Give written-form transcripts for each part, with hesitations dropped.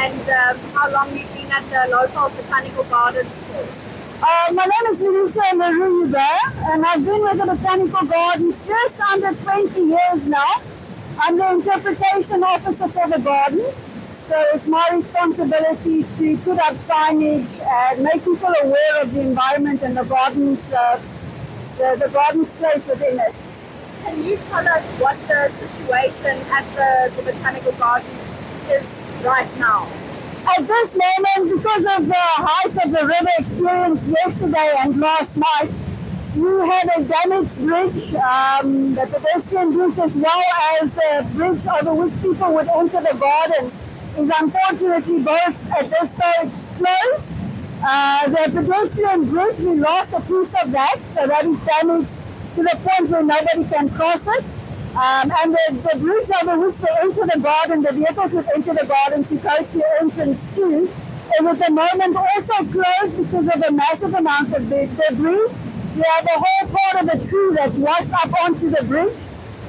and how long you've been at the Lowveld Botanical Gardens for. My name is Lou-Nita Le Roux Joubert, and I've been with the Botanical Gardens just under 20 years now. I'm the interpretation officer for the garden, so it's my responsibility to put up signage and make people aware of the environment and the garden's place within it. Can you tell us what the situation at the Botanical Gardens is right now? At this moment, because of the height of the river experienced yesterday and last night, we had a damaged bridge, the pedestrian bridge, as well as the bridge over which people would enter the garden is unfortunately both at this stage closed. The pedestrian bridge, we lost a piece of that, so that is damaged to the point where nobody can cross it. And the bridge over which they enter the garden, the vehicles would enter the garden to go to entrance 2, is at the moment also closed because of a massive amount of debris. We have a whole part of the tree that's washed up onto the bridge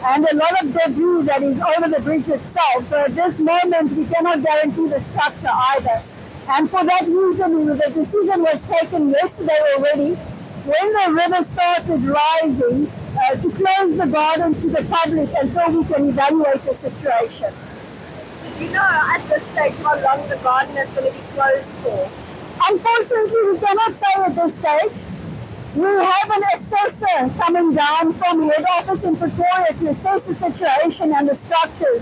and a lot of debris that is over the bridge itself. So at this moment, we cannot guarantee the structure either. And for that reason, the decision was taken yesterday already, when the river started rising, to close the garden to the public until we can evaluate the situation. Do you know at this stage how long the garden is going to be closed for? Unfortunately, we cannot say at this stage. We have an assessor coming down from head office in Pretoria to assess the situation and the structures,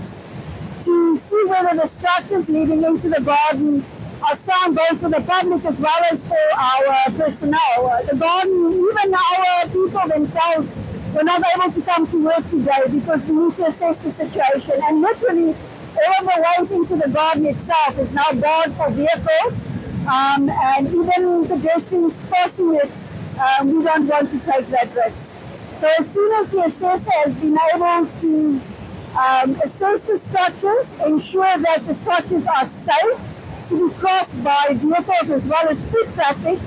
to see whether the structures leading into the garden are sound both for the public as well as for our personnel. The garden, even our people themselves, were not able to come to work today because we need to assess the situation. And literally, all of the ways into the garden itself is now barred for vehicles, and even pedestrians crossing it, we don't want to take that risk. So as soon as the assessor has been able to assess the structures, ensure that the structures are safe to be crossed by vehicles as well as foot traffic,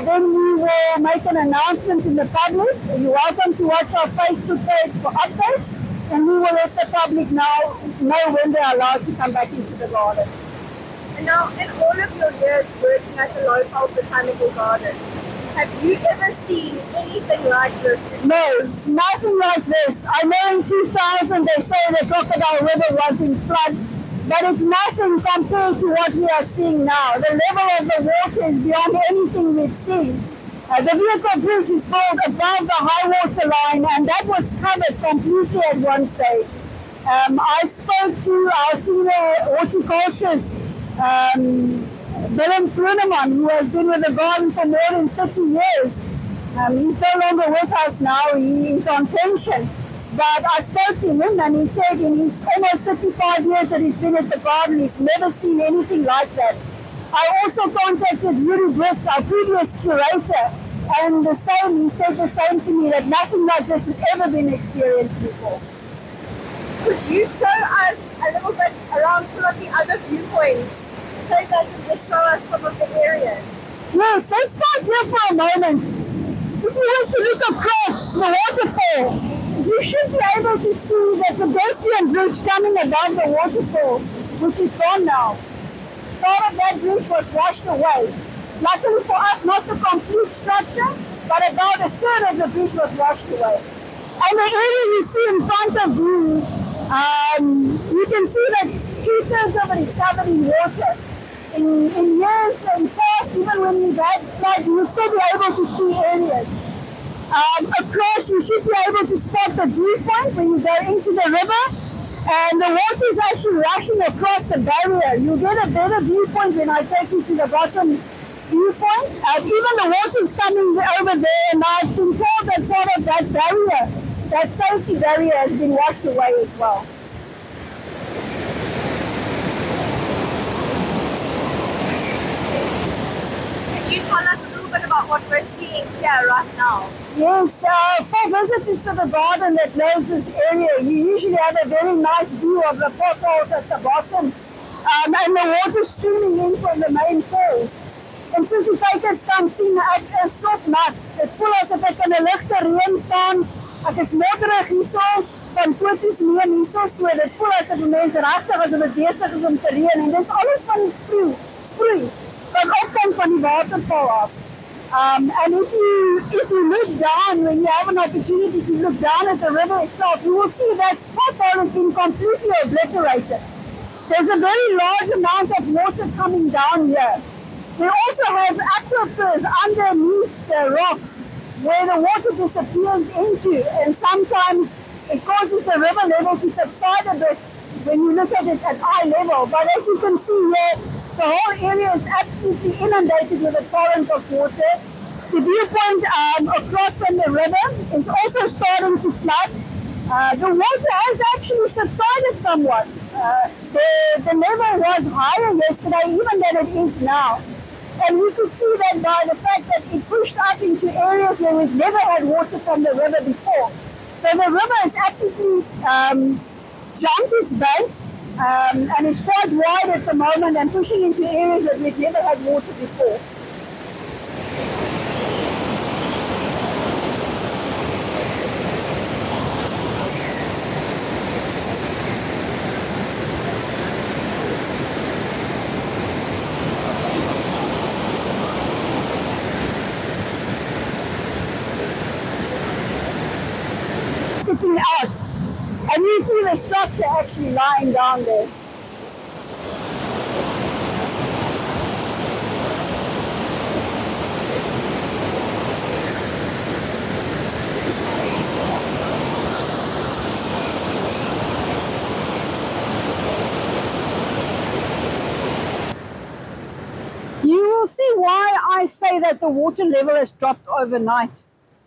then we will make an announcement in the public. You're welcome to watch our Facebook page for updates, and we will let the public know when they're allowed to come back into the garden. And now, in all of your years working at the Lowveld Botanical Garden, have you ever seen anything like this? No, nothing like this. I know in 2000 they say the Crocodile River was in flood, but it's nothing compared to what we are seeing now. The level of the water is beyond anything we've seen. The vehicle bridge is built above the high water line, and that was covered completely at one stage. I spoke to our senior horticulturist, Willem Fruneman, who has been with the garden for more than 30 years. He's no longer with us now, he's on pension. But I spoke to him and he said in his almost 35 years that he's been at the garden, he's never seen anything like that. I also contacted Rudy Brits, our previous curator, and he said the same to me, that nothing like this has ever been experienced before. Could you show us a little bit around some of the other viewpoints? Take us and just show us some of the areas. Yes, let's start here for a moment. If you were to look across the waterfall, you should be able to see the pedestrian bridge coming above the waterfall, which is gone now. Part of that bridge was washed away. Luckily for us, not the complete structure, but about a third of the bridge was washed away. And the area you see in front of you, you can see that 2/3 of it is covered in water. In years and past, even when we've had flood, you will still be able to see areas. Across, you should be able to spot the viewpoint when you go into the river, and the water is actually rushing across the barrier. You'll get a better viewpoint when I take you to the bottom viewpoint. Even the water is coming over there, and I've been told that part of that barrier, that safety barrier, has been washed away as well. Can you tell us a little bit about what we're seeing here right now? Yes, for visitors to the garden that knows this area, you usually have a very nice view of the potholes at the bottom, and the water streaming in from the main falls. En soos die kykers kan sien, ek is sop nat. Dit voel asof ek in 'n ligte reën staan. Ek is modderig hierso. van voor toe sneeu hierso, so dit voel asof die mense regtig asof dit besig is om te reën en dis alles van die sproei van opkom van die waterval af. And if you look down, when you have an opportunity to look down at the river itself, you will see that pothole has been completely obliterated. There's a very large amount of water coming down here. We also have aquifers underneath the rock where the water disappears into, and sometimes it causes the river level to subside a bit when you look at it at eye level. But as you can see here, the whole area is absolutely inundated with a torrent of water. The viewpoint across from the river is also starting to flood. The water has actually subsided somewhat. The level was higher yesterday even than it is now. And we could see that by the fact that it pushed up into areas where we've never had water from the river before. So the river has absolutely jumped its bank and it's quite wide at the moment and pushing into areas that we've never had water before. Out, and you see the structure actually lying down there. You will see why I say that the water level has dropped overnight.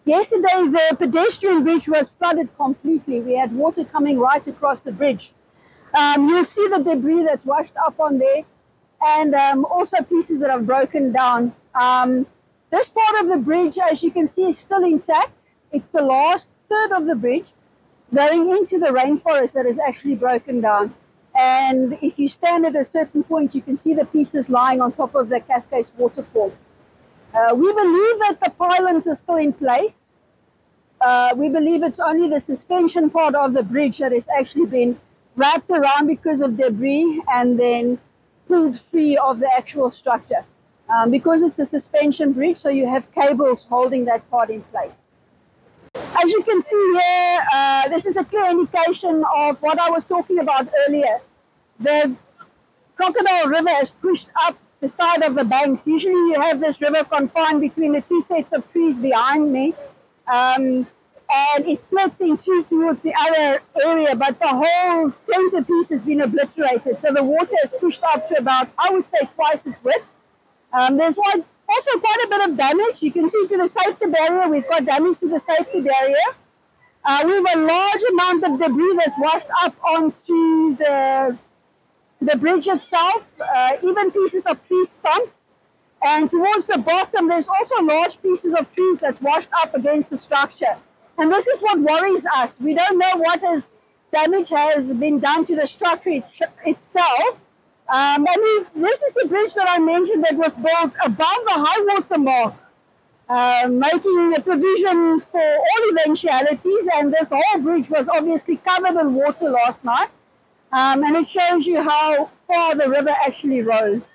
Yesterday, the pedestrian bridge was flooded completely. We had water coming right across the bridge. You'll see the debris that's washed up on there and also pieces that have broken down. This part of the bridge, as you can see, is still intact. It's the last third of the bridge going into the rainforest that is actually broken down. And if you stand at a certain point, you can see the pieces lying on top of the Cascades waterfall. We believe that the pylons are still in place. We believe it's only the suspension part of the bridge that has actually been wrapped around because of debris and then pulled free of the actual structure. Because it's a suspension bridge, so you have cables holding that part in place. As you can see here, this is a clear indication of what I was talking about earlier. The Crocodile River has pushed up the side of the banks. Usually you have this river confined between the two sets of trees behind me, and it splits in two towards the other area, but the whole centerpiece has been obliterated. So the water has pushed up to about, I would say, twice its width. There's also quite a bit of damage. You can see to the safety barrier, we've got damage to the safety barrier. We have a large amount of debris that's washed up onto the bridge itself, even pieces of tree stumps. And towards the bottom, there's also large pieces of trees that's washed up against the structure. And this is what worries us. We don't know what damage has been done to the structure itself. And this is the bridge that I mentioned that was built above the high water mark, making a provision for all eventualities. And this whole bridge was obviously covered in water last night. And it shows you how far the river actually rose.